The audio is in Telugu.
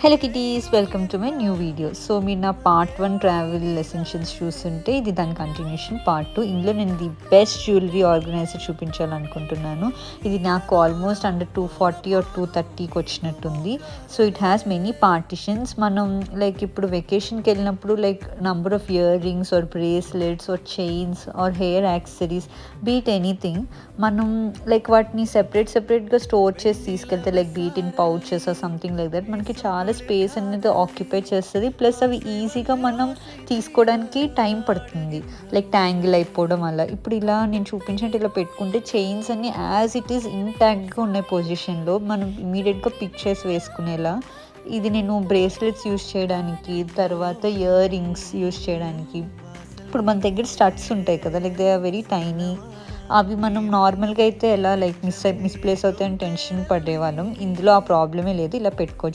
Hello kitties, welcome to my new video. So మీరు నా పార్ట్ 1 ట్రావెల్ ఎసెన్షియల్స్ చూస్తుంటే ఇది దాని కంటిన్యూషన్ పార్ట్ 2. ఇందులో నేను ది బెస్ట్ జ్యువెలరీ ఆర్గనైజర్ చూపించాలనుకుంటున్నాను. ఇది నాకు ఆల్మోస్ట్ అండర్ 240 ఆర్ 230కి వచ్చినట్టుంది. So it has many partitions. మనం లైక్ ఇప్పుడు వెకేషన్కి వెళ్ళినప్పుడు like number of earrings or bracelets or chains or hair accessories be it anything, మనం లైక్ వాటిని సెపరేట్గా స్టోర్ చేసి తీసుకెళ్తే like be it in pouches or something like that మనకి చాలా స్పేస్ అనేది ఆక్యుపై చేస్తుంది. ప్లస్ అవి ఈజీగా మనం తీసుకోవడానికి టైం పడుతుంది, లైక్ ట్యాంగిల్ అయిపోవడం వల్ల. ఇప్పుడు ఇలా నేను చూపించినట్టు ఇలా పెట్టుకుంటే చైన్స్ అన్ని యాజ్ ఇట్ ఈస్ ఇంటాక్ట్గా ఉన్నాయి పొజిషన్లో, మనం ఇమీడియట్గా పిక్ చేసి వేసుకునేలా. ఇది నేను బ్రేస్లెట్స్ యూస్ చేయడానికి, తర్వాత ఇయర్ రింగ్స్ యూస్ చేయడానికి. ఇప్పుడు మన దగ్గర స్టడ్స్ ఉంటాయి కదా, like they are very tiny. అవి మనం నార్మల్గా అయితే ఎలా లైక్ మిస్ప్లేస్ అవుతాయని టెన్షన్ పడేవాళ్ళం. ఇందులో ఆ ప్రాబ్లమే లేదు, ఇలా పెట్టుకోవచ్చు.